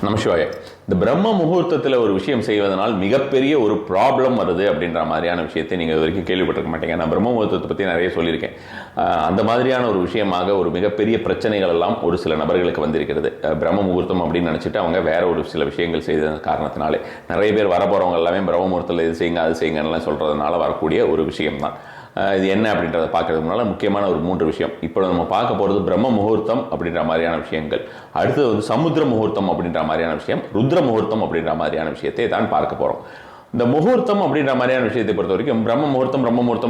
நமசிவாய. இந்த பிரம்ம முகூர்த்தத்தில் ஒரு விஷயம் செய்வதனால் மிகப்பெரிய ஒரு ப்ராப்ளம் வருது அப்படின்ற மாதிரியான விஷயத்தை நீங்கள் இது வரைக்கும் கேள்விப்பட்டிருக்க மாட்டீங்க. நான் பிரம்ம முகூர்த்தத்தை பற்றி நிறைய சொல்லியிருக்கேன். அந்த மாதிரியான ஒரு விஷயமாக ஒரு மிகப்பெரிய பிரச்சனைகள் எல்லாம் ஒரு சில நபர்களுக்கு வந்திருக்கிறது. பிரம்ம முகூர்த்தம் அப்படின்னு நினச்சிட்டு அவங்க வேற ஒரு சில விஷயங்கள் செய்த காரணத்தினாலே நிறைய பேர் வரப்போகிறவங்க எல்லாமே பிரம்ம முகூர்த்தத்தில் இது செய்யுங்க அது செய்யுங்கலாம் சொல்கிறதுனால வரக்கூடிய ஒரு விஷயம்தான். இது என்ன அப்படின்றத பார்க்கறதுக்கு முன்னால் முக்கியமான ஒரு 3 விஷயம். இப்போ நம்ம பார்க்க போகிறது பிரம்ம முகூர்த்தம் அப்படின்ற மாதிரியான விஷயங்கள். அடுத்தது வந்து சமுத்திர முகூர்த்தம் அப்படின்ற மாதிரியான விஷயம், ருத்ர முகூர்த்தம் அப்படின்ற மாதிரியான விஷயத்தை தான் பார்க்க போகிறோம். இந்த முகூர்த்தம் அப்படின்ற மாதிரியான விஷயத்தை பொறுத்த வரைக்கும் பிரம்ம முகூர்த்தம்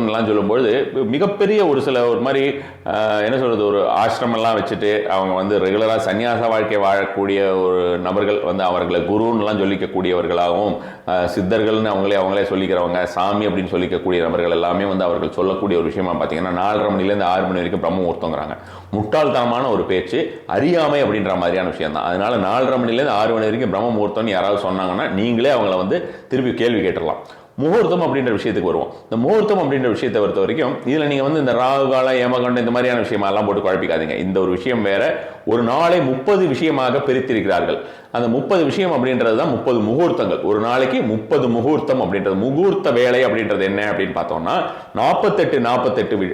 எல்லாம் சொல்லும்போது மிகப்பெரிய ஒரு சில ஒரு மாதிரி என்ன சொல்கிறது, ஒரு ஆசிரமெல்லாம் வச்சுட்டு அவங்க வந்து ரெகுலராக சன்னியாச வாழ்க்கை வாழக்கூடிய ஒரு நபர்கள் வந்து அவர்களை குருன்னெலாம் சொல்லிக்கக்கூடியவர்களாகவும், சித்தர்கள்னு அவங்களே சொல்லிக்கிறவங்க, சாமி அப்படின்னு சொல்லிக்கக்கூடிய நபர்கள் எல்லாமே வந்து அவர்கள் சொல்லக்கூடிய ஒரு விஷயமா பார்த்தீங்கன்னா 4:30 மணிலேருந்து 6 மணி வரைக்கும் பிரம்ம முகூர்த்தங்கிறாங்க. முட்டாள்தனமான ஒரு பேச்சு, அறியாமை அப்படின்ற மாதிரியான விஷயம் தான். அதனால 4:30 மணிலேருந்து 6 மணி வரைக்கும் பிரம்ம முகூர்த்தம்னு யாராவது சொன்னாங்கன்னா நீங்களே அவங்கள வந்து திருப்பி கேள்வி கேட்டுடலாம். முகூர்த்தம் அப்படின்ற விஷயத்துக்கு வருவோம். இந்த முகூர்த்தம் அப்படின்ற விஷயத்தை பொறுத்த வரைக்கும் இதில் நீங்கள் வந்து இந்த ராகு காலம், யமகண்டம் இந்த மாதிரியான விஷயமெல்லாம் போட்டு குழப்பிக்காதீங்க. இந்த ஒரு விஷயம் வேற. ஒரு நாளை 30 விஷயமாக பிரித்திருக்கிறார்கள். அந்த 30 விஷயம் அப்படின்றது தான் 30 முகூர்த்தங்கள். ஒரு நாளைக்கு 30 முகூர்த்தம் அப்படின்றது. முகூர்த்த வேலை அப்படின்றது என்ன அப்படின்னு பார்த்தோம்னா 48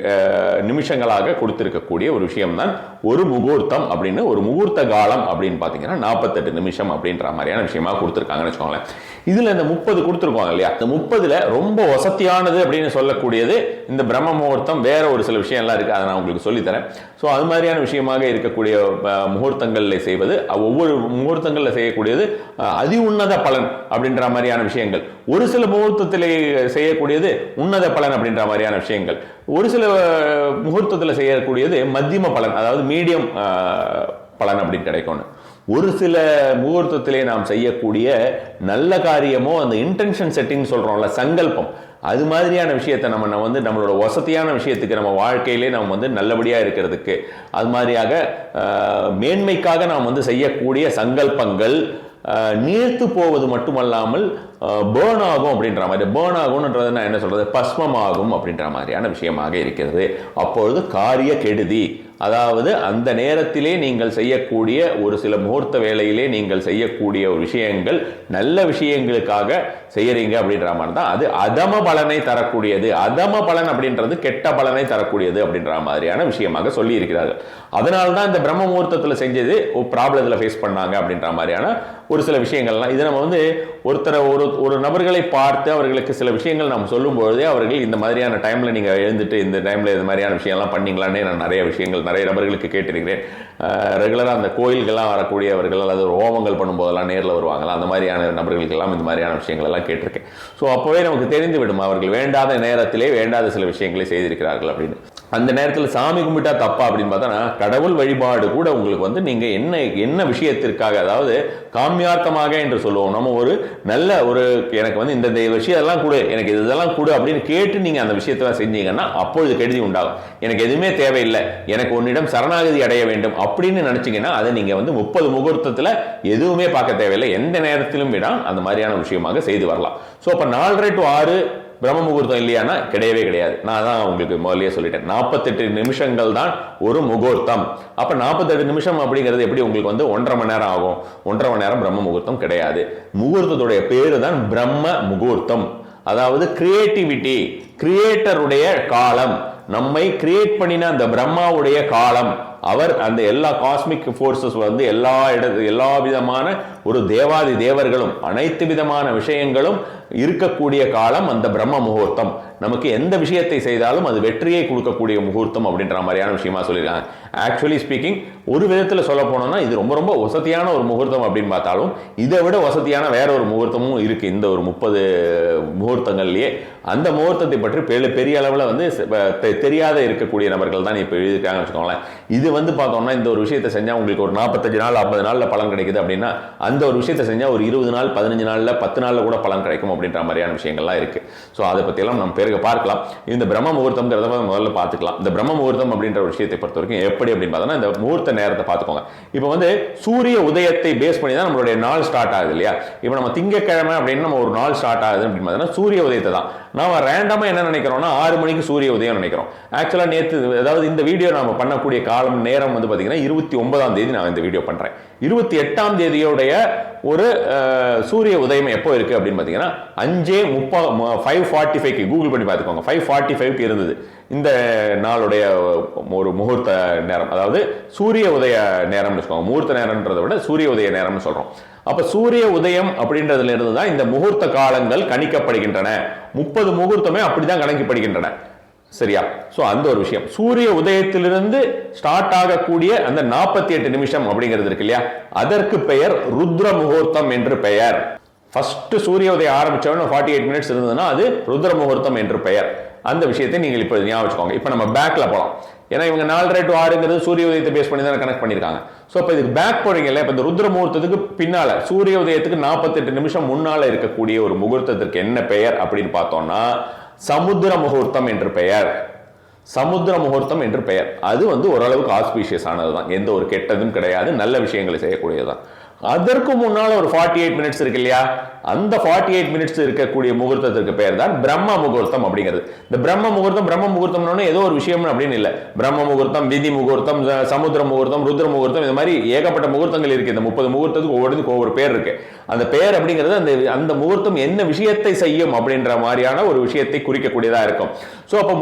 நிமிஷங்களாக கொடுத்திருக்கக்கூடிய ஒரு விஷயம் தான் ஒரு முகூர்த்தம் அப்படின்னு. ஒரு முகூர்த்த காலம் அப்படின்னு பார்த்தீங்கன்னா 48 நிமிஷம் அப்படின்ற மாதிரியான விஷயமா கொடுத்துருக்காங்கன்னு வச்சுக்கோங்களேன். இதில் இந்த 30 கொடுத்துருக்கோம் இல்லையா, இந்த 30ல் ரொம்ப வசதியானது அப்படின்னு சொல்லக்கூடியது இந்த பிரம்ம முகூர்த்தம். வேற ஒரு சில விஷயம்லாம் இருக்குது, அதை நான் உங்களுக்கு சொல்லித்தரேன். ஸோ அது மாதிரியான விஷயமாக இருக்கக்கூடிய முகூர்த்தங்களில் செய்வது, ஒவ்வொரு முகூர்த்தங்களில் செய்யக்கூடியது அதி உன்னத பலன் அப்படின்ற மாதிரியான விஷயங்கள். ஒரு சில முகூர்த்தத்திலே செய்யக்கூடியது உன்னத பலன் அப்படின்ற மாதிரியான விஷயங்கள். ஒரு சில முகூர்த்தத்தில் செய்யக்கூடியது மத்தியம பலன், அதாவது மீடியம் பலன் அப்படின்னு கிடைக்கும்னு. ஒரு சில முகூர்த்தத்திலே நாம் செய்யக்கூடிய நல்ல காரியமோ அந்த இன்டென்ஷன் செட்டிங் சொல்கிறோம்ல, சங்கல்பம், அது மாதிரியான விஷயத்தை நம்ம வந்து நம்மளோட வசதியான விஷயத்துக்கு நம்ம வாழ்க்கையிலே நம்ம வந்து நல்லபடியாக இருக்கிறதுக்கு, அது மாதிரியாக மேன்மைக்காக நாம் வந்து செய்யக்கூடிய சங்கல்பங்கள் நீர்த்து போவது மட்டுமல்லாமல் பேர்ன் ஆகும் அப்படின்ற மாதிரி. பேர்ன் ஆகும்ன்றது நான் என்ன சொல்கிறது, பஸ்மமாகும் அப்படின்ற மாதிரியான விஷயமாக இருக்கிறது. அப்பொழுது காரிய கெடுதி, அதாவது அந்த நேரத்திலே நீங்கள் செய்யக்கூடிய ஒரு சில முகூர்த்த வேளையிலே நீங்கள் செய்யக்கூடிய ஒரு விஷயங்கள் நல்ல விஷயங்களுக்காக செய்யறீங்க அப்படின்ற மாதிரி தான் அது அதம பலனை தரக்கூடியது. அதம பலன் அப்படின்றது கெட்ட பலனை தரக்கூடியது அப்படின்ற மாதிரியான விஷயமாக சொல்லி இருக்கிறார்கள். அதனால தான் இந்த பிரம்ம முகூர்த்தத்தில் செஞ்சது ஒரு ப்ராப்ளத்தில் ஃபேஸ் பண்ணாங்க அப்படின்ற மாதிரியான ஒரு சில விஷயங்கள்லாம். இதை நம்ம வந்து ஒருத்தரை ஒரு நபர்களை பார்த்து அவர்களுக்கு சில விஷயங்கள் நாம் சொல்லும்பொழுதே அவர்கள் இந்த மாதிரியான டைமில் நீங்கள் எழுந்துட்டு இந்த டைமில் இந்த மாதிரியான விஷயம்லாம் பண்ணிங்களான்னே நான் நிறைய நபர்களுக்கு கேட்டிருக்கிறேன். ரெகுலராக அந்த கோயில்கள்லாம் வரக்கூடியவர்கள் அல்லது ஹோமங்கள் பண்ணும்போதெல்லாம் நேரில் வருவாங்களா, அந்த மாதிரியான நபர்களுக்கெல்லாம் இந்த மாதிரியான விஷயங்கள் எல்லாம் கேட்டிருக்கேன். ஸோ அப்போவே நமக்கு தெரிந்து விடும் அவர்கள் வேண்டாத நேரத்திலே வேண்டாத சில விஷயங்களை செய்திருக்கிறார்கள் அப்படின்னு. அந்த நேரத்தில் சாமி கும்பிட்டா தப்பா அப்படின்னு பார்த்தா கடவுள் வழிபாடு கூட உங்களுக்கு வந்து நீங்கள் என்ன விஷயத்திற்காக, அதாவது காமியார்த்தமாக என்று சொல்லுவோம். நம்ம ஒரு நல்ல ஒரு எனக்கு வந்து இந்த விஷயம் எல்லாம் கொடு, எனக்கு இதெல்லாம் கொடு அப்படின்னு கேட்டு நீங்கள் அந்த விஷயத்தெல்லாம் செஞ்சீங்கன்னா அப்பொழுது கெடுதி உண்டாகும். எனக்கு எதுவுமே தேவையில்லை, எனக்கு உன்னிடம் சரணாகதி அடைய வேண்டும் அப்படின்னு நினைச்சீங்கன்னா அதை நீங்கள் வந்து 30 முகூர்த்தத்தில் எதுவுமே பார்க்க தேவையில்லை, எந்த நேரத்திலும் விட அந்த மாதிரியான விஷயமாக செய்து வரலாம். ஸோ அப்போ 4:30 to 6 பிரம்ம முகூர்த்தம் இல்லையானா கிடையவே கிடையாது. நான் தான் உங்களுக்கு முதல்லயே சொல்லிட்டேன், 48 நிமிஷங்கள் தான் ஒரு முகூர்த்தம். அப்போ 48 நிமிஷம் அப்படிங்கிறது எப்படி உங்களுக்கு வந்து 1.5 மணி நேரம் ஆகும்? 1.5 மணி நேரம் பிரம்ம முகூர்த்தம் கிடையாது. முகூர்த்தத்துடைய பேரு தான் பிரம்ம முகூர்த்தம். அதாவது கிரியேட்டிவிட்டி, கிரியேட்டருடைய காலம், நம்மை கிரியேட் பண்ணின அந்த பிரம்மாவுடைய காலம். அவர் அந்த எல்லா காஸ்மிக் ஃபோர்ஸஸ் வந்து எல்லா விதமான ஒரு தேவாதி தேவர்களும் அனைத்து விதமான விஷயங்களும் இருக்கக்கூடிய காலம் அந்த பிரம்ம முகூர்த்தம். நமக்கு எந்த விஷயத்தை செய்தாலும் அது வெற்றியை கொடுக்கக்கூடிய முகூர்த்தம் அப்படின்ற மாதிரியான விஷயமா சொல்லியிருக்காங்க. ஆக்சுவலி ஸ்பீக்கிங், ஒரு விதத்தில் சொல்ல போனோம்னா இது ரொம்ப ரொம்ப வசதியான ஒரு முகூர்த்தம் அப்படின்னு பார்த்தாலும் இதை விட வசதியான வேற ஒரு முகூர்த்தமும் இருக்கு இந்த ஒரு 30 முகூர்த்தங்கள்லயே. அந்த முகூர்த்தத்தை பற்றி பெரிய அளவில் வந்து தெரியாத இருக்கக்கூடிய நபர்கள் தான் இப்போ எழுதியிருக்காங்கன்னு வச்சுக்கோங்களேன். இது வந்து பார்த்தோம்னா இந்த ஒரு விஷயத்தை செஞ்சால் உங்களுக்கு ஒரு 45 நாள் 50 நாளில் பலன் கிடைக்குது அப்படின்னா அந்த ஒரு விஷயத்தை செஞ்சால் ஒரு 20 நாள் 15 நாளில் 10 நாளில் கூட பலன் கிடைக்கும் அப்படின்ற மாதிரியான விஷயங்கள்லாம் இருக்குது. ஸோ அதை பற்றியெல்லாம் நம்ம பிறகு பார்க்கலாம். இந்த பிரம்ம முகூர்த்தம்ங்கிறத முதல்ல பார்த்துக்கலாம். இந்த பிரம்ம முகூர்த்தம் அப்படின்ற ஒரு விஷயத்தை பொறுத்த வரைக்கும் எப்படி அப்படின்னு பார்த்தோம்னா இந்த முகூர்த்த நேரத்தை பார்த்துக்கோங்க. இப்போ வந்து சூரிய உதயத்தை பேஸ் பண்ணி தான் நம்மளுடைய நாள் ஸ்டார்ட் ஆகுது இல்லையா. இப்போ நம்ம திங்கக்கிழமை அப்படின்னு நம்ம ஒரு நாள் ஸ்டார்ட் ஆகுது அப்படின்னு பார்த்தோம்னா சூரிய உதயத்தை தான் நாம ரேண்டமாக என்ன நினைக்கிறோம்னா 6 மணிக்கு சூரிய உதயம் நினைக்கிறோம். ஆக்சுவலாக நேற்று, அதாவது இந்த வீடியோ நம்ம பண்ணக்கூடிய காலம் நேரம் வந்து பார்த்தீங்கன்னா 29ஆம் தேதி நான் இந்த வீடியோ பண்ணுறேன். 28ஆம் தேதியோடைய ஒரு சூரிய உதயம் எப்போ இருக்குது அப்படின்னு பார்த்தீங்கன்னா 5:45 கூகுள் பண்ணி பார்த்துக்கோங்க. 5:45 இருந்தது இந்த நாளுடைய ஒரு முகூர்த்த நேரம், அதாவது சூரிய உதய நேரம்னு வச்சுக்கோங்க. முகூர்த்த நேரம்ன்றதை விட சூரிய உதய நேரம்னு சொல்கிறோம். அப்போ சூரிய உதயம் அப்படின்றதுல இருந்து தான் இந்த முகூர்த்த காலங்கள் கணிக்கப்படுகின்றன. 30 முகூர்த்தமே அப்படிதான் கணிக்கப்படுகின்றன. சரியா? ஸோ அந்த ஒரு விஷயம், சூரிய உதயத்திலிருந்து ஸ்டார்ட் ஆகக்கூடிய அந்த 48 நிமிஷம் அப்படிங்கிறது இருக்கு இல்லையா, அதற்கு பெயர் ருத்ர முகூர்த்தம் என்று பெயர். ஃபர்ஸ்ட் சூரிய உதயம் ஆரம்பிச்சவன 48 மினிட்ஸ் இருந்ததுன்னா அது ருத்ர முகூர்த்தம் என்று பெயர். அந்த விஷயத்தை நீங்கள் இப்போ ஞாபகம் வச்சுக்கோங்க. இப்போ நம்ம பேக்ல போகலாம். ஏன்னா இவங்க 4:30 to 6 சூரிய உதயத்தை பேஸ் பண்ணி தான் கனெக்ட் பண்ணியிருக்காங்க. ஸோ இப்போ இதுக்கு பேக் போறீங்கல்ல, இப்போ இந்த ருத்ர முகூர்த்தத்துக்கு பின்னால சூரிய உதயத்துக்கு 48 நிமிஷம் முன்னால இருக்கக்கூடிய ஒரு முகூர்த்தத்திற்கு என்ன பெயர் அப்படின்னு பார்த்தோம்னா சமுத்திர முகூர்த்தம் என்று பெயர். சமுத்திர முகூர்த்தம் என்று பெயர். அது வந்து ஓரளவுக்கு ஆஸ்பீஷியஸ் ஆனதுதான், எந்த ஒரு கெட்டதும் கிடையாது, நல்ல விஷயங்களை செய்யக்கூடியதுதான். அதற்கு முன்னால ஒரு 48 மினிட்ஸ் இருக்கு இல்லையா, அந்த 48 மினிட்ஸ் இருக்கக்கூடிய முகூர்த்தத்திற்கு பெயர் தான் பிரம்ம முகூர்த்தம் அப்படிங்கிறது. இந்த பிரம்ம முகூர்த்தம்னு ஏதோ ஒரு விஷயம் அப்படின்னு இல்லை. பிரம்ம முகூர்த்தம், விதி முகூர்த்தம், சமுத்திர முகூர்த்தம், ருத்ர முகூர்த்தம், இந்த மாதிரி ஏகப்பட்ட முகூர்த்தங்கள் இருக்கு. இந்த 30 முகூர்த்தத்துக்கு ஒவ்வொரு பேர் இருக்கு. அந்த பெயர் அப்படிங்கிறது அந்த முகூர்த்தம் என்ன விஷயத்தை செய்யும் அப்படின்ற மாதிரியான ஒரு விஷயத்தை குறிக்கக்கூடியதா இருக்கும். ஸோ அப்போ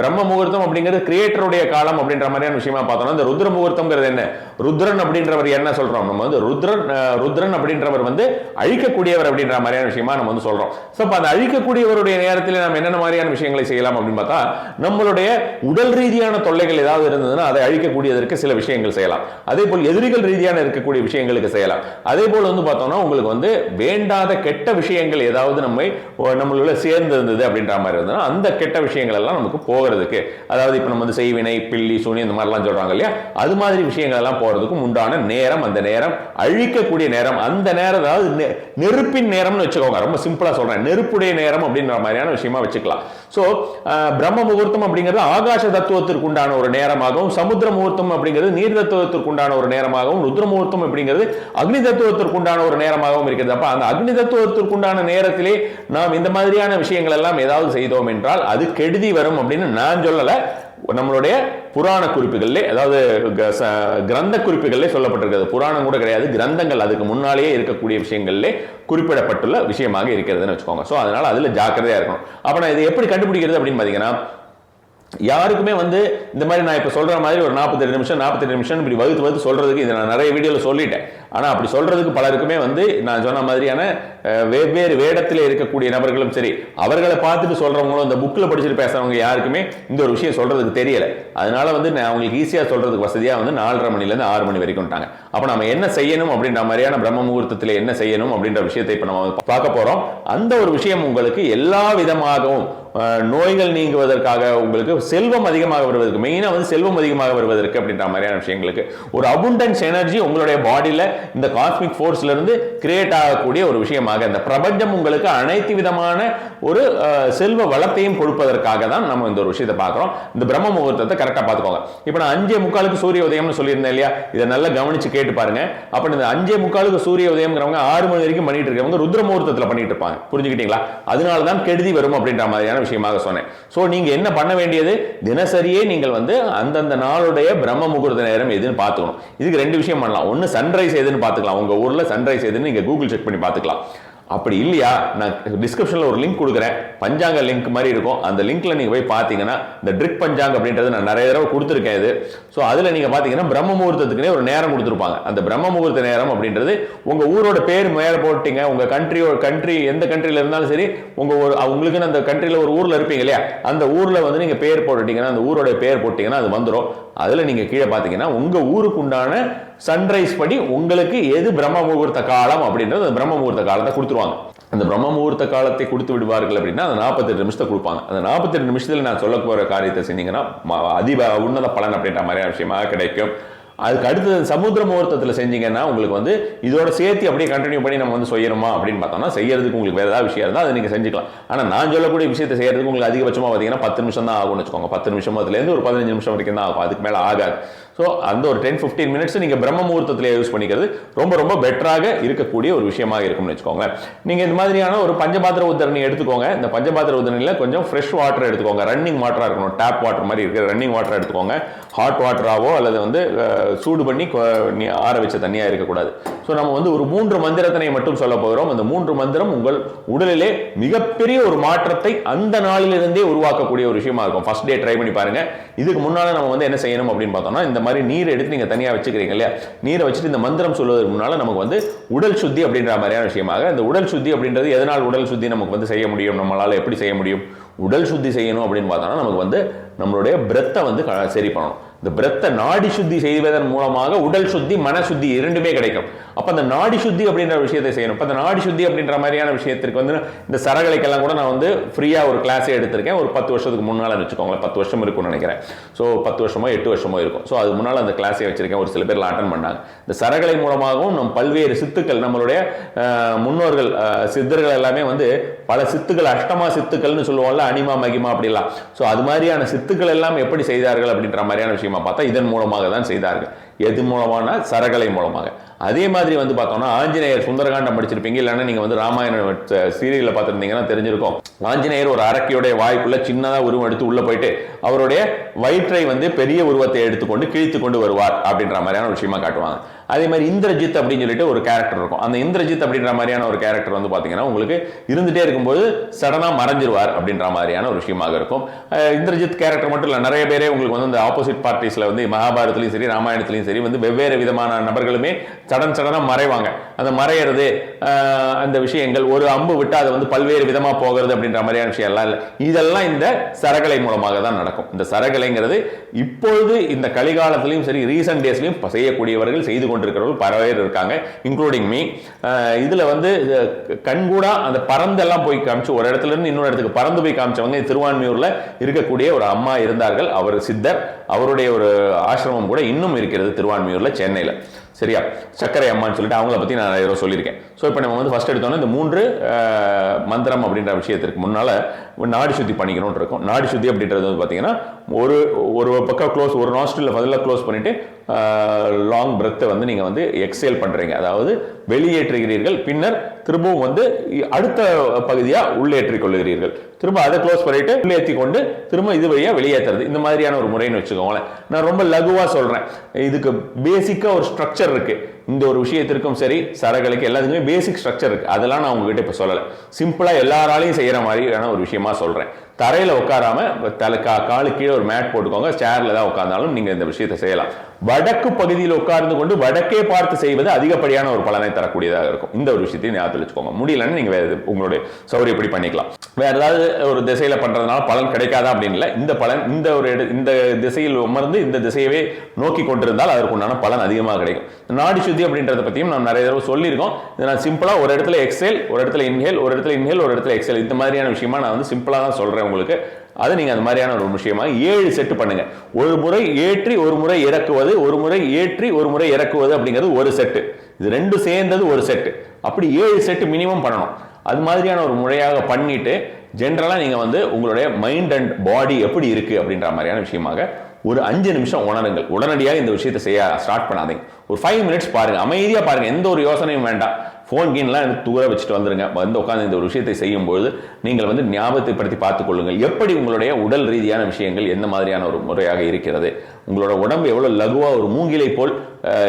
பிரம்ம முகூர்த்தம் அப்படிங்கிறது கிரியேட்டருடைய காலம் அப்படின்ற மாதிரியான விஷயமா பார்த்தோம்னா, இந்த ருத்ர முகூர்த்தம்ங்கிறது என்ன, ருத்ரன் அப்படின்றவர் என்ன சொல்றோம் நம்ம வந்து ருத்ரன் அப்படின்றவர் வந்து அழிக்கக்கூடியவர் அப்படின்ற மாதிரியான விஷயமா நம்ம வந்து சொல்றோம். ஸோ அப்போ அந்த அழிக்கக்கூடியவருடைய நேரத்தில் நம்ம என்னென்ன மாதிரியான விஷயங்களை செய்யலாம் அப்படின்னு பார்த்தா, நம்மளுடைய உடல் ரீதியான தொல்லைகள் ஏதாவது இருந்ததுன்னா அதை அழிக்கக்கூடியதற்கு சில விஷயங்கள் செய்யலாம். அதே போல் எதிரிகள் ரீதியான இருக்கக்கூடிய விஷயங்களுக்கு செய்யலாம். அதே போல் வந்து பார்த்தோம்னா உங்களுக்கு வந்து வேண்டாத கெட்ட விஷயங்கள் ஏதாவது நம்மளுள்ள சேர்ந்து இருந்தது அப்படின்ற மாதிரி இருந்ததுன்னா அந்த கெட்ட விஷயங்கள் எல்லாம் நமக்கு போகிறதுக்கு, அதாவது இப்போ நம்ம வந்து செய்வினை, பில்லி, சூனி இந்த மாதிரிலாம் சொல்றாங்க இல்லையா, அது மாதிரி விஷயங்கள் எல்லாம் போறதுக்கும் உண்டான நேரம், அந்த நேரம் அழிக்கக்கூடிய நேரம். அந்த நேரம் அதாவது நெருப்பின் நேரம்னு வச்சுக்கோங்க. ரொம்ப சிம்பிளா சொல்றேன், நெருப்புடைய நேரம் அப்படின்ற மாதிரியான விஷயமா வச்சுக்கலாம். சோ பிரம்ம முகூர்த்தம் அப்படிங்கிறது ஆகாச தத்துவத்திற்கு உண்டான ஒரு நேரமாகவும், சமுத்திர முகூர்த்தம் அப்படிங்கிறது நீர் தத்துவத்திற்கு உண்டான ஒரு நேரமாகவும், ருத்ர முகூர்த்தம் அப்படிங்கிறது அக்னி தத்துவத்திற்கு உண்டான ஒரு நேரமாகவும் இருக்கிறது. அப்ப அந்த அக்னி தத்துவத்திற்கு உண்டான நேரத்திலே நாம் இந்த மாதிரியான விஷயங்கள் எல்லாம் ஏதாவது செய்தோம் என்றால் அது கெடுதி வரும் அப்படின்னு நான் சொல்லல. நம்மளுடைய புராண குறிப்புகளிலே, அதாவது கிரந்த குறிப்புகளிலே சொல்லப்பட்டிருக்கிறது. புராணம் கூட கிடையாது, கிரந்தங்கள் அதுக்கு முன்னாலேயே இருக்கக்கூடிய விஷயங்களிலே குறிப்பிடப்பட்டுள்ள விஷயமாக இருக்கிறதுன்னு வச்சுக்கோங்க. ஸோ அதனால அதுல ஜாக்கிரதையா இருக்கணும். அப்ப நான் இதை எப்படி கண்டுபிடிக்கிறது அப்படின்னு பாத்தீங்கன்னா, யாருக்குமே வந்து இந்த மாதிரி நான் இப்போ சொல்ற மாதிரி ஒரு 48 நிமிஷம் இப்படி வகுத்து சொல்றதுக்கு இதை நான் நிறைய வீடியோவில் சொல்லிட்டேன். ஆனால் அப்படி சொல்றதுக்கு பலருக்குமே வந்து நான் சொன்ன மாதிரியான வெவ்வேறு வேடத்தில் இருக்கக்கூடிய நபர்களும் சரி, அவர்களை பார்த்துட்டு சொல்றவங்களும், இந்த புக்கில் படிச்சுட்டு பேசுறவங்க யாருக்குமே இந்த ஒரு விஷயம் சொல்றதுக்கு தெரியல. அதனால வந்து நான் அவங்களுக்கு ஈஸியாக சொல்றதுக்கு வசதியாக வந்து 4:30 மணிலேருந்து 6 மணி வரைக்கும்ட்டாங்க. அப்போ நம்ம என்ன செய்யணும் அப்படின்ற மாதிரியான பிரம்ம முகூர்த்தத்தில் என்ன செய்யணும் அப்படின்ற விஷயத்தை இப்போ நம்ம பார்க்க போறோம். அந்த ஒரு விஷயம் உங்களுக்கு எல்லா விதமாகவும் நோய்கள் நீங்குவதற்காக, உங்களுக்கு செல்வம் அதிகமாக வருவதற்கு, மெயினா வந்து செல்வம் அதிகமாக வருவதற்கு அப்படின்ற மாதிரியான விஷயங்களுக்கு, ஒரு அபுண்டன்ஸ் எனர்ஜி உங்களுடைய பாடியில இந்த காஸ்மிக் ஃபோர்ஸ்ல இருந்து கிரியேட் ஆகக்கூடிய ஒரு விஷயமாக, இந்த பிரபஞ்சம் உங்களுக்கு அனைத்து விதமான ஒரு செல்வ வளத்தையும் கொடுப்பதற்காக தான் நம்ம இந்த ஒரு விஷயத்தை பார்க்கிறோம். இந்த பிரம்ம முகூர்த்தத்தை கரெக்டா பார்த்துக்கோங்க. இப்போ நான் 5:45 சூரிய உதயம்னு சொல்லியிருந்தேன் இல்லையா, இதை நல்லா கவனிச்சு கேட்டு பாருங்க. அப்ப இந்த 5:45 சூரிய உதயம்ங்கிறவங்க 6 மணி வரைக்கும் பண்ணிட்டு இருக்கவங்க ருத்ர முகூர்த்தத்தில் பண்ணிட்டு இருப்பாங்க. புரிஞ்சுக்கிட்டீங்களா? அதனாலதான் கெடுதி வரும் அப்படின்ற மாதிரியான விஷயமாக சொன்னேன். சோ நீங்க என்ன பண்ண வேண்டியது, தினசரியே நீங்கள் வந்து அந்தந்த நாளுடைய பிரம்ம முகூர்த்த நேரம் எதுன்னு பார்த்துக்கணும். இதுக்கு 2 விஷயம் பண்ணலாம். ஒன்னு சன்ரைஸ் எதுன்னு பார்த்துக்கலாம். உங்க ஊர்ல சன்ரைஸ் எதுன்னு நீங்க கூகுள் செக் பண்ணி பார்த்துக்கலாம். அப்படி இல்லையா, நான் டிஸ்கிரிப்ஷன்ல ஒரு லிங்க் கொடுக்குறேன், பஞ்சாங்க லிங்க் மாதிரி இருக்கும். அந்த லிங்க்ல நீங்க போய் பாத்தீங்கன்னா, இந்த ட்ரிக் பஞ்சாங் அப்படின்றது நான் நிறைய தடவை கொடுத்துருக்கேன். இது ஸோ அதுல நீங்க பாத்தீங்கன்னா பிரம்ம முகூர்த்தத்துக்குனே ஒரு நேரம் கொடுத்துருப்பாங்க. அந்த பிரம்ம முகூர்த்த நேரம் அப்படின்றது உங்க ஊரோட பேர் மேல போட்டீங்க, உங்க கண்ட்ரி எந்த கண்ட்ரில இருந்தாலும் சரி, உங்களுக்கு அந்த கண்ட்ரில ஒரு ஊர்ல இருப்பீங்க இல்லையா, அந்த ஊர்ல வந்து நீங்க பேர் போட்டுட்டீங்கன்னா, அந்த ஊரோட பேர் போட்டீங்கன்னா அது வந்துடும். அதுல நீங்க கீழே பாத்தீங்கன்னா உங்க ஊருக்கு உண்டான சன்ரைஸ் படி உங்களுக்கு எது பிரம்ம முகூர்த்த காலம் அப்படின்றது அந்த பிரம்ம முகூர்த்த காலத்தை கொடுத்துருவாங்க. அந்த பிரம்ம முகூர்த்த காலத்தை கொடுத்து விடுவார்கள் அப்படின்னா அந்த 48 நிமிஷத்தை கொடுப்பாங்க. அந்த 48 நிமிஷத்துல நான் சொல்ல போற காரியத்தை செஞ்சீங்கன்னா உன்னத பலன் அப்படின்ற மாதிரியான விஷயமாக கிடைக்கும். அதுக்கு அடுத்து சமுத்திர முகூர்த்தத்தில் செஞ்சீங்கன்னா உங்களுக்கு வந்து இதோட சேர்த்து அப்படியே கண்டினியூ பண்ணி நம்ம வந்து செய்யணுமா அப்படின்னு பார்த்தோம்னா செய்யறதுக்கு உங்களுக்கு வேற ஏதாவது விஷயம் இருந்தால் அதை நீங்கள் செஞ்சுக்கலாம். ஆனால் நான் சொல்லக்கூடிய விஷயத்தை செய்யறதுக்கு உங்களுக்கு அதிகபட்சமாக பார்த்தீங்கன்னா 10 நிமிஷம் தான் ஆகும்னு வச்சுக்கோங்க. 10 நிமிஷத்துலேருந்து ஒரு 15 நிமிஷம் வரைக்கும் தான் ஆகும், அதுக்கு மேலே ஆகாது. ஸோ அந்த ஒரு 10-15 மினிட்ஸ் நீங்கள் பிரம்ம முகூர்த்தத்தில் யூஸ் பண்ணிக்கிறது ரொம்ப ரொம்ப பெட்டராக இருக்கக்கூடிய ஒரு விஷயமாக இருக்கும்னு வச்சுக்கோங்க. நீங்கள் இந்த மாதிரியான ஒரு பஞ்சபாத்திர உத்தரணி எடுத்துக்கோங்க. இந்த பஞ்சபாத்திர உத்தரணியில் கொஞ்சம் ஃப்ரெஷ் வாட்டர் எடுத்துக்கோங்க. ரன்னிங் வாட்டராக இருக்கணும், டேப் வாட்டர் மாதிரி இருக்கிற ரன்னிங் வாட்டர் எடுத்துக்கோங்க. ஹாட் வாட்டராகவோ அல்லது வந்து சூடு பண்ணி ஆற வச்ச தண்ணியாக இருக்கக்கூடாது. ஸோ நம்ம வந்து ஒரு 3 மந்திரத்தினை மட்டும் சொல்ல போகிறோம். அந்த 3 மந்திரம் உங்கள் உடலிலே மிகப்பெரிய ஒரு மாற்றத்தை அந்த நாளிலிருந்தே உருவாக்கக்கூடிய ஒரு விஷயமா இருக்கும். ஃபர்ஸ்ட் டே ட்ரை பண்ணி பாருங்க. இதுக்கு முன்னால நம்ம வந்து என்ன செய்யணும் அப்படின்னு பார்த்தோம்னா, இந்த மாதிரி நீர் எடுத்து நீங்க தனியாக வச்சுக்கிறீங்க இல்லையா, நீரை வச்சுட்டு இந்த மந்திரம் சொல்வதற்கு முன்னால நமக்கு வந்து உடல் சுத்தி அப்படின்ற மாதிரியான விஷயமாக, இந்த உடல் சுத்தி அப்படின்றது எதனால் உடல் சுத்தி நமக்கு வந்து செய்ய முடியும், நம்மளால எப்படி செய்ய முடியும்? உடல் சுத்தி செய்யணும் அப்படின்னு பார்த்தோம்னா நமக்கு வந்து நம்மளுடைய பிரெத்தை வந்து சரி பண்ணணும். இந்த பிரெத்தை நாடி சுத்தி செய்வதன் மூலமாக உடல் சுத்தி மன சுத்தி இரண்டுமே கிடைக்கும். அப்ப அந்த நாடி சுத்தி அப்படின்ற விஷயத்தை செய்யணும். இப்ப அந்த நாடி சுத்தி அப்படின்ற மாதிரியான விஷயத்திற்கு வந்து இந்த சரகலைக்கெல்லாம் கூட நான் வந்து ஃப்ரீயா ஒரு கிளாஸே எடுத்திருக்கேன். ஒரு 10 வருஷத்துக்கு முன்னால வச்சுக்கோங்களேன், 10 வருஷம் இருக்கும்னு நினைக்கிறேன். ஸோ 10 வருஷமோ 8 வருஷமோ இருக்கும். ஸோ அது முன்னால் அந்த கிளாஸே வச்சிருக்கேன். ஒரு சில பேர்ல அட்டன் பண்ணாங்க. இந்த சரகலை மூலமாகவும் நம் பல்வேறு சித்துக்கள், நம்மளுடைய முன்னோர்கள் சித்தர்கள் எல்லாமே வந்து பல சித்துக்கள், அஷ்டமா சித்துக்கள்னு சொல்லுவோம்ல, அனிமா மகிமா அப்படிலாம். ஸோ அது மாதிரியான சித்துக்கள் எல்லாம் எப்படி செய்தார்கள் அப்படின்ற மாதிரியான விஷயமா பார்த்தா இதன் மூலமாக தான் செய்தார்கள். எது மூலமான? சரகலை மூலமாக. அதே மாதிரி வந்து பார்த்தோம்னா ஆஞ்சநேயர் சுந்தரகாண்டம் படிச்சிருப்பீங்க, இல்லைன்னா நீங்க வந்து ராமாயண சீரியல்ல பார்த்துருந்தீங்கன்னா தெரிஞ்சிருக்கும். ஆஞ்சநேயர் ஒரு அரக்கியோடைய வாய்க்குள்ள சின்னதா உருவம் எடுத்து உள்ள போயிட்டு அவருடைய வயிற்றை வந்து பெரிய உருவத்தை எடுத்துக்கொண்டு கிழித்து கொண்டு வருவார் அப்படின்ற மாதிரியான விஷயமா காட்டுவாங்க. அதே மாதிரி இந்திரஜித் அப்படின்னு சொல்லிட்டு ஒரு கேரக்டர் இருக்கும். அந்த இந்திரஜித் அப்படின்ற மாதிரியான ஒரு கேரக்டர் வந்து பாத்தீங்கன்னா உங்களுக்கு இருந்துட்டே இருக்கும்போது சடனா மறைஞ்சிருவார் அப்படின்ற மாதிரியான ஒரு விஷயமாக இருக்கும். இந்திரஜித் கேரக்டர் மட்டும் இல்ல, நிறைய பேரே உங்களுக்கு வந்து இந்த ஆப்போசிட் பார்ட்டிஸ்ல வந்து மகாபாரதத்திலையும் சரி ராமாயணத்திலையும் சரி வந்து வெவ்வேறு விதமான நபர்களுமே சடனா மறைவாங்க. அந்த மறையிறது அந்த விஷயங்கள், ஒரு அம்பு விட்டு அதை வந்து பல்வேறு விதமா போகிறது அப்படின்ற மாதிரியான விஷயம் எல்லாம் இல்லை. இதெல்லாம் இந்த சரகலை மூலமாக தான் நடக்கும். இந்த சரகலைங்கிறது இப்பொழுது இந்த கலிகாலத்திலையும் சரி ரீசன்ட் டேஸ்லையும் செய்யக்கூடியவர்கள், செய்து கொண்டிருக்கிறவர்கள் பல பேர் இருக்காங்க, இன்க்ளூடிங் மீ. இதுல வந்து கண்கூடா அந்த பறந்தெல்லாம் போய் காமிச்சு ஒரு இடத்துல இருந்து இன்னொரு இடத்துக்கு பறந்து போய் காமிச்சவங்க திருவான்மியூர்ல இருக்கக்கூடிய ஒரு அம்மா இருந்தார்கள். அவர் சித்தர். அவருடைய ஒரு ஆசிரமம் கூட இன்னும் இருக்கிறது திருவான்மியூர்ல, சென்னையில. சரியா, சக்கரை அம்மான்னு சொல்லிட்டு அவங்கள பத்தி நான் நிறைய சொல்லியிருக்கேன். ஸோ இப்போ நம்ம வந்து ஃபர்ஸ்ட் எடுத்தோம்னா இந்த 3 மந்திரம் அப்படின்ற விஷயத்திற்கு முன்னால நாடி சுத்தி பண்ணிக்கணும்னு இருக்கும். நாடி சுத்தி அப்படின்றது வந்து பார்த்தீங்கன்னா ஒரு பக்கம் க்ளோஸ், ஒரு நாஸ்ட்ரில் பதிலாக க்ளோஸ் பண்ணிட்டு லாங் பிரெத்தை வந்து நீங்க வந்து எக்ஸேல் பண்றீங்க, அதாவது வெளியேற்றுகிறீர்கள். பின்னர் திரும்பவும் வந்து அடுத்த பகுதியா உள்ளேற்றிக் கொள்ளுகிறீர்கள். திரும்ப அதை க்ளோஸ் பண்ணிட்டு உள்ளேற்றி கொண்டு திரும்ப இது வழியா வெளியேற்றுறது. இந்த மாதிரியான ஒரு முறைன்னு வச்சுக்கோங்களேன். நான் ரொம்ப லகுவா சொல்றேன். இதுக்கு பேசிக்கா ஒரு ஸ்ட்ரக்சர் இருக்கு. இந்த ஒரு விஷயத்திற்கும் சரி சரகலைக்கு எல்லாத்துக்குமே பேசிக் ஸ்ட்ரக்சர் இருக்கு. அதெல்லாம் நான் உங்ககிட்ட இப்ப சொல்லலை. சிம்பிளா எல்லாராலையும் செய்யற மாதிரியான ஒரு விஷயமா சொல்றேன். தரையில உட்காராம காலு கீழே ஒரு மேட் போட்டுக்கோங்க. சேர்ல தான் உட்கார்ந்தாலும் நீங்க இந்த விஷயத்தை செய்யலாம். வடக்கு பகுதியில் உட்கார்ந்து கொண்டு வடக்கே பார்த்து செய்வது அதிகப்படியான ஒரு பலனை தரக்கூடியதாக இருக்கும். இந்த ஒரு விஷயத்தையும் ஞாபகத்தில் வச்சுக்கோங்க. முடியலன்னு நீங்க உங்களுடைய சௌரியப்படி பண்ணிக்கலாம். வேற ஏதாவது ஒரு திசையில பண்றதுனால பலன் கிடைக்காதா அப்படின்னு இல்லை. இந்த பலன் இந்த திசையில் அமர்ந்து இந்த திசையவே நோக்கி கொண்டிருந்தால் அதற்கு உண்டான பலன் அதிகமாக கிடைக்கும். நாடி சுத்தி அப்படின்றத பத்தியும் நான் நிறைய தடவை சொல்லியிருக்கோம். நான் சிம்பிளா ஒரு இடத்துல எக்ஸேல், ஒரு இடத்துல இன்ஹேல், ஒரு இடத்துல இன்ஹேல், ஒரு இடத்துல எக்ஸேல், இந்த மாதிரியான விஷயமா நான் வந்து சிம்பிளா தான் சொல்றேன் உங்களுக்கு. அது நீங்க அந்த மாதிரியான ஒரு விஷயமா 7 செட் பண்ணுங்க. ஒரு முறை ஏற்றி ஒரு முறை இறக்குவது, ஒரு முறை ஏற்றி ஒரு முறை இறக்குவது அப்படிங்கிறது ஒரு செட்டு. இது ரெண்டும் சேர்ந்தது ஒரு செட்டு. அப்படி 7 செட் மினிமம் பண்ணணும். அது மாதிரியான ஒரு முறையாக பண்ணிட்டு ஜென்ரலா நீங்க வந்து உங்களுடைய மைண்ட் அண்ட் பாடி எப்படி இருக்கு அப்படின்ற மாதிரியான விஷயமாக ஒரு 5 நிமிஷம் உணருங்கள். உடனடியாக இந்த விஷயத்தை செய்ய ஸ்டார்ட் பண்ணாதீங்க. ஒரு 5 மினிட்ஸ் பாருங்க, அமைதியா பாருங்க, எந்த ஒரு யோசனையும் வேண்டாம். ஃபோன் கீன்லாம் தூர வச்சுட்டு வந்துருங்க. வந்து உட்காந்து இந்த ஒரு விஷயத்தை செய்யும்போது நீங்கள் வந்து ஞாபகத்தை படுத்தி பார்த்துக் கொள்ளுங்கள். எப்படி உங்களுடைய உடல் ரீதியான விஷயங்கள் எந்த மாதிரியான ஒரு முறையாக இருக்கிறது, உங்களோட உடம்பு எவ்வளவு லகுவா ஒரு மூங்கிலை போல்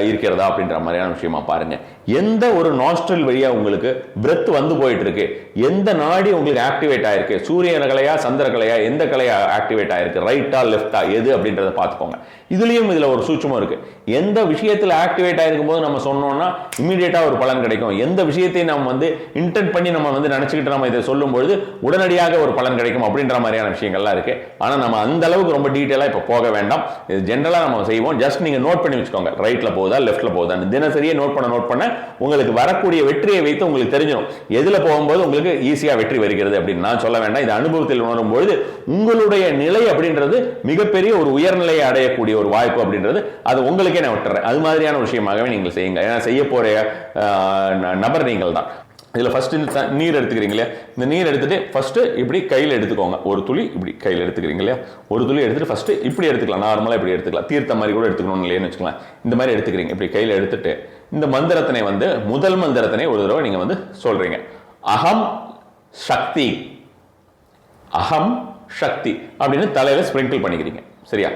இருக்கிறதா அப்படின்ற மாதிரியான விஷயமா பாருங்க. எந்த ஒரு நாஸ்ட்ரல் வழியா உங்களுக்கு பிரெத் வந்து போயிட்டு இருக்கு, எந்த நாடி உங்களுக்கு ஆக்டிவேட் ஆயிருக்கு, சூரியன கலையா சந்திர கலையா, எந்த கலையா ஆக்டிவேட் ஆயிருக்கு, ரைட்டா லெஃப்டா எது அப்படின்றத பார்த்துக்கோங்க. இதுல ஒரு சூட்சமும் இருக்கு. எந்த விஷயத்துல ஆக்டிவேட் ஆயிருக்கும் போது நம்ம சொன்னோம்னா இமீடியட்டா ஒரு பலன் கிடைக்கும். எந்த விஷயத்தை நம்ம வந்து இன்டென்ட் பண்ணி நம்ம வந்து நினைச்சுக்கிட்டு நம்ம இதை சொல்லும் பொழுது உடனடியாக ஒரு பலன் கிடைக்கும் அப்படின்ற மாதிரியான விஷயங்கள்லாம் இருக்கு. ஆனா நம்ம அந்த அளவுக்கு ரொம்ப டீட்டெயிலா இப்ப போக வேண்டாம். இது ஜென்ரலா நம்ம செய்வோம். ஜஸ்ட் நீங்க நோட் பண்ணி வச்சுக்கோங்க, ரைட்ல போகுதா லெஃப்ட்ல போகுதா, தினசரியே நோட் பண்ண உங்களுக்கு வரக்கூடிய வெற்றியை வைத்து உங்களுக்கு தெரிஞ்சிடும் எதுல போகும்போது உங்களுக்கு ஈஸியா வெற்றி வருகிறது அப்படின்னு. நான் சொல்ல வேண்டாம், இது அனுபவத்தில் உணரும் பொழுது உங்களுடைய நிலை அப்படின்றது மிகப்பெரிய ஒரு உயர உயர்நிலையை அடையக்கூடிய ஒரு வாய்ப்பு அப்படின்றது அது உங்களுக்கே நான் விட்டுறேன். அது மாதிரியான விஷயமாகவே நீங்கள் செய்யுங்க. ஏன்னா செய்ய போற நபர் நீங்கள் தான். இதில் ஃபர்ஸ்ட் இந்த நீர் எடுத்துக்கிறீங்க இல்லையா, இந்த நீர் எடுத்துட்டு ஃபர்ஸ்ட் இப்படி கையில் எடுத்துக்கோங்க. ஒரு துளி இப்படி கையில் எடுத்துக்கிறீங்க இல்லையா, ஒரு துளி எடுத்துட்டு ஃபர்ஸ்ட் இப்படி எடுத்துக்கலாம். நார்மலாக இப்படி எடுத்துக்கலாம், தீர்த்த மாதிரி கூட எடுத்துக்கணும் இல்லையான்னு வச்சுக்கலாம். இந்த மாதிரி எடுத்துக்கிறீங்க. இப்படி கையில் எடுத்துட்டு இந்த மந்திரத்தினை வந்து முதல் மந்திரத்தினை ஒரு தடவை நீங்க வந்து சொல்றீங்க. அகம் சக்தி, அகம் சக்தி அப்படின்னு தலையில ஸ்பிரிங்கிள் பண்ணிக்கிறீங்க. சரியா,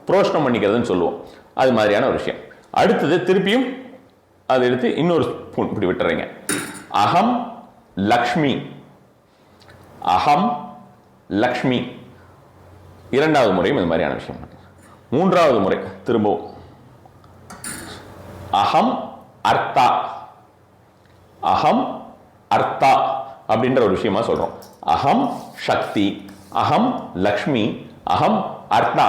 புரோஷனம் பண்ணிக்கிறதுன்னு சொல்லுவோம். அது மாதிரியான ஒரு விஷயம். அடுத்தது திருப்பியும் அதை எடுத்து இன்னொரு ஸ்பூன் இப்படி விட்டுறீங்க. அகம் லக்ஷ்மி, அகம் லக்ஷ்மி. இரண்டாவது முறையும் இது மாதிரியான விஷயம். மூன்றாவது முறை திரும்பவும் அகம் அர்த்தா, அகம் அர்த்தா அப்படின்ற ஒரு விஷயமா சொல்றோம். அகம் சக்தி, அகம் லக்ஷ்மி, அகம் அர்த்தா.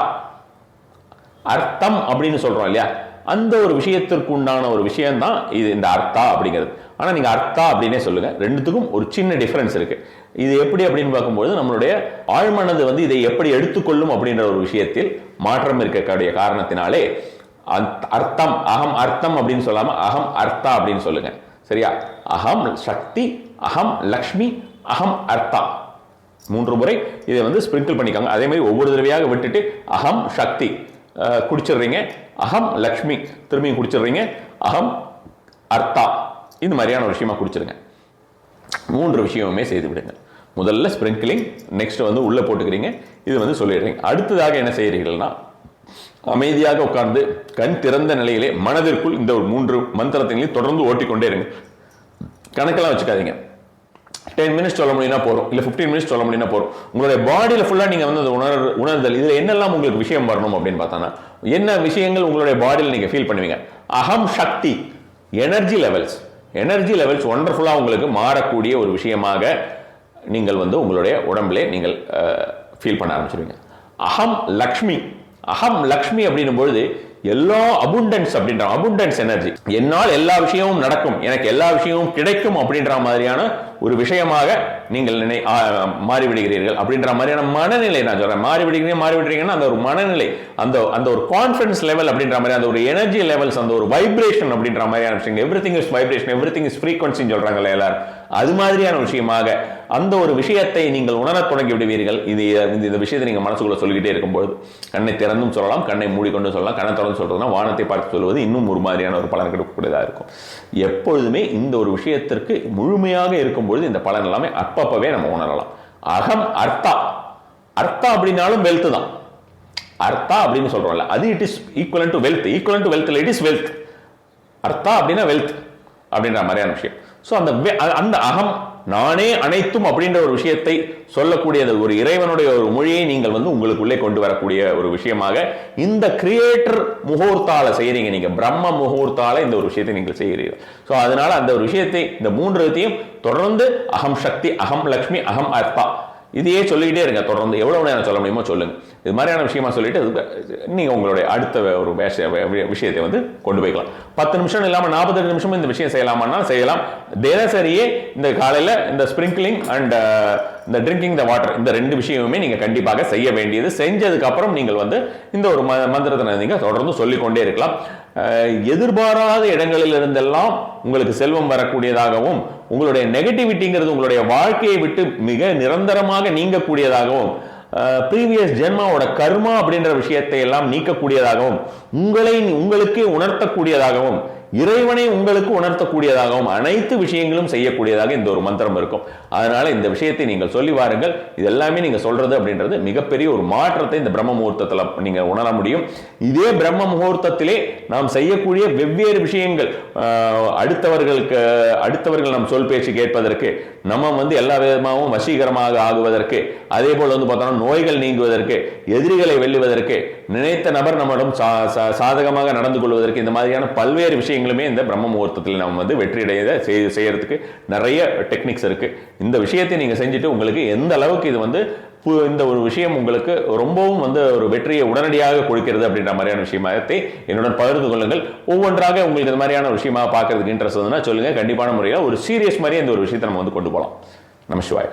அர்த்தம் அப்படின்னு சொல்றோம் இல்லையா, அந்த ஒரு விஷயத்திற்கு உண்டான ஒரு விஷயம் தான் இது, இந்த அர்த்தா அப்படிங்கிறது. ஆனா நீங்க அர்த்தா அப்படின்னே சொல்லுங்க. ரெண்டுத்துக்கும் ஒரு சின்ன டிஃபரன்ஸ் இருக்கு. இது எப்படி அப்படின்னு பார்க்கும்போது நம்மளுடைய ஆழ்மனது வந்து இதை எப்படி எடுத்துக்கொள்ளும் அப்படின்ற ஒரு விஷயத்தில் மாற்றம் இருக்கக்கூடிய காரணத்தினாலே அர்த்தம், அகம் அர்த்தம் அப்படின்னு சொல்லாம அகம் அர்த்தா அப்படின்னு சொல்லுங்க. சரியா, அகம் சக்தி, அகம் லக்ஷ்மி, அகம் அர்த்தா. 3 முறை இதை வந்து ஸ்பிரிங்கிள் பண்ணிக்காங்க. அதே மாதிரி ஒவ்வொரு தடவையாக விட்டுட்டு அகம் சக்தி குடிச்சிடுறீங்க, அகம் லக்ஷ்மி திரும்பியும் குடிச்சிடுறீங்க, அகம் அர்த்தா. இந்த மாதிரியான ஒரு விஷயமா குடிச்சிருங்க. 3 விஷயமுமே செய்து விடுங்க. முதல்ல ஸ்பிரிங்கிளிங், நெக்ஸ்ட் வந்து உள்ள போட்டுக்கிறீங்க, இது வந்து சொல்லிடுறீங்க. அடுத்ததாக என்ன செய்கிறீர்கள்னா, அமைதியாக உட்கார்ந்து கண் திறந்த நிலையிலே மனதிற்குள் இந்த 3 மந்திரத்தையும் தொடர்ந்து ஓட்டிக்கொண்டே இருங்க. கணக்கெல்லாம் வச்சுக்காதீங்க. 10 மினிட்ஸ் சொல்ல முடியும்னா போறோம், இல்ல 15 மினிட்ஸ் சொல்ல முடியும்னா போறோம். உங்களுடைய பாடியில ஃபுல்லா நீங்க வந்து அந்த உணர்தல், இதுல என்னெல்லாம் உங்களுக்கு விஷயம் வரணும் அப்படின்னு பார்த்தோன்னா, என்ன விஷயங்கள் உங்களுடைய பாடியில் நீங்க ஃபீல் பண்ணுவீங்க. அகம் சக்தி, எனர்ஜி லெவல்ஸ், எனர்ஜி லெவல்ஸ் ஒண்டர்ஃபுல்லா உங்களுக்கு மாறக்கூடிய ஒரு விஷயமாக நீங்கள் வந்து உங்களுடைய உடம்பிலே நீங்கள் ஃபீல் பண்ண ஆரம்பிச்சிருவீங்க. அகம் லக்ஷ்மி, அகம் லக்ஷ்மி அப்படின்னும் பொழுது எல்லா அபுண்டன்ஸ் அப்படின்ற அபுண்டன்ஸ் எனர்ஜி, என்னால் எல்லா விஷயமும் நடக்கும், எனக்கு எல்லா விஷயமும் கிடைக்கும் அப்படின்ற மாதிரியான ஒரு விஷயமாக நீங்கள் மாறிவிடுகிறீர்கள் அப்படின்ற மாதிரியான மனநிலை. நான் சொல்றேன் மாறிவிடுறீங்கன்னா அந்த ஒரு மனநிலை, அந்த ஒரு கான்ஃபிடன்ஸ் லெவல் அப்படின்ற மாதிரி, அந்த ஒரு எனர்ஜி லெவல்ஸ், அந்த ஒரு வைப்ரேஷன் அப்படின்ற மாதிரியான விஷயங்கள். Everything is vibration, everything is ஃப்ரீக்வன்சின்னு சொல்றாங்கல்ல எல்லாரும், அது மாதிரியான விஷயமாக அந்த ஒரு விஷயத்தை நீங்கள் உணரத் தொடங்கி விடுவீர்கள். இந்த விஷயத்தை நீங்க மனசுக்குள்ள சொல்லிக்கிட்டே இருக்கும்போது கண்ணை திறந்தும் சொல்லலாம், கண்ணை மூடிக்கொண்டு சொல்லலாம். கண்ணை திறந்து சொல்றதுனா வானத்தை பார்த்து சொல்வது இன்னும் ஒரு மாதிரியான ஒரு பலன் கிடைக்கக்கூடியதாக இருக்கும். எப்பொழுதுமே இந்த ஒரு விஷயத்திற்கு முழுமையாக இருக்கும்பொழுது இந்த பலன் எல்லாமே அப்பப்பவே நம்ம உணரலாம். அகம் அர்த்தா, அர்த்தா அப்படின்னாலும் வெல்த் தான். அர்த்தா அப்படின்னு சொல்றோம்ல, அது it is equivalent to wealth, equivalent to wealth, it is wealth. அர்த்தா அப்படின்னா வெல்த் அப்படின்ற மாதிரியான விஷயம். ஸோ அந்த அகம் நானே அனைத்தும் அப்படின்ற ஒரு விஷயத்தை சொல்லக்கூடியது, ஒரு இறைவனுடைய ஒரு மொழியை நீங்கள் வந்து உங்களுக்குள்ளே கொண்டு வரக்கூடிய ஒரு விஷயமாக இந்த கிரியேட்டர் முகூர்த்தால செய்யறீங்க. நீங்க பிரம்ம முகூர்த்தால இந்த ஒரு விஷயத்தை நீங்கள் செய்கிறீர்கள். ஸோ அதனால அந்த ஒரு விஷயத்தை, இந்த 3 தொடர்ந்து அகம் சக்தி, அகம் லக்ஷ்மி, அகம் அர்த்தா, இதையே சொல்லிக்கிட்டே இருங்க. தொடர்ந்து எவ்வளவு நேரம் சொல்ல முடியுமோ சொல்லுங்க. இது மாதிரியான விஷயமா சொல்லிட்டு நீங்க உங்களுடைய அடுத்த ஒரு விஷயத்தை வந்து கொண்டு போய்க்கலாம். 10 நிமிஷம் இல்லாம 48 நிமிஷம் இந்த விஷயம் செய்யலாமா செய்யலாம். தினசரியே இந்த காலையில இந்த ஸ்பிரிங்கிளிங் அண்ட் இந்த ட்ரிங்கிங் த வாட்டர், இந்த 2 விஷயமுமே நீங்க கண்டிப்பாக செய்ய வேண்டியது. செஞ்சதுக்கு அப்புறம் நீங்கள் வந்து இந்த ஒரு மந்திரத்தை நீங்க தொடர்ந்து சொல்லிக்கொண்டே இருக்கலாம். எதிர்பாராத இடங்களில் இருந்தெல்லாம் உங்களுக்கு செல்வம் வரக்கூடியதாகவும், உங்களுடைய நெகட்டிவிட்டிங்கிறது உங்களுடைய வாழ்க்கையை விட்டு மிக நிரந்தரமாக நீங்கக்கூடியதாகவும், ப்ரீவியஸ் ஜென்மாவோட கர்மா அப்படின்ற விஷயத்தை எல்லாம் நீக்கக்கூடியதாகவும், உங்களுக்கே உணர்த்தக்கூடியதாகவும், இறைவனை உங்களுக்கு உணர்த்தக்கூடியதாகவும், அனைத்து விஷயங்களும் செய்யக்கூடியதாக இந்த ஒரு மந்திரம் இருக்கும். அதனால இந்த விஷயத்தை நீங்கள் சொல்லி வாருங்கள். இது எல்லாமே நீங்க சொல்றது அப்படின்றது மிகப்பெரிய ஒரு மாற்றத்தை இந்த பிரம்ம முகூர்த்தத்தில் நீங்க உணர முடியும். இதே பிரம்ம முகூர்த்தத்திலே நாம் செய்யக்கூடிய வெவ்வேறு விஷயங்கள், அடுத்தவர்கள் நம் சொல் பேச்சு கேட்பதற்கு, நம்ம வந்து எல்லா விதமாகவும் வசீகரமாக ஆகுவதற்கு, அதே போல வந்து பார்த்தோம்னா நோய்கள் நீங்குவதற்கு, எதிரிகளை வெல்லுவதற்கு, நினைத்த நபர் நம்மிடம் சாதகமாக நடந்து கொள்வதற்கு, இந்த மாதிரியான பல்வேறு விஷயங்களுமே இந்த பிரம்ம முகூர்த்தத்தில் நம்ம வந்து வெற்றியடைய செய்யறதுக்கு நிறைய டெக்னிக்ஸ் இருக்கு. இந்த விஷயத்தை நீங்க செஞ்சுட்டு உங்களுக்கு எந்த அளவுக்கு இது வந்து இந்த ஒரு விஷயம் உங்களுக்கு ரொம்பவும் வந்து ஒரு வெற்றியை உடனடியாக கொடுக்கிறது அப்படின்ற மாதிரியான விஷயத்தை என்னுடன் பகிர்ந்து கொள்ளுங்கள். ஒவ்வொன்றாக உங்களுக்கு இந்த மாதிரியான விஷயமா பார்க்கறதுக்கு இன்ட்ரெஸ்ட் சொல்லுங்க. கண்டிப்பான முறையில் ஒரு சீரியஸ் மாதிரியே இந்த ஒரு விஷயத்தை நம்ம வந்து கொண்டு போகலாம். நம சிவாய.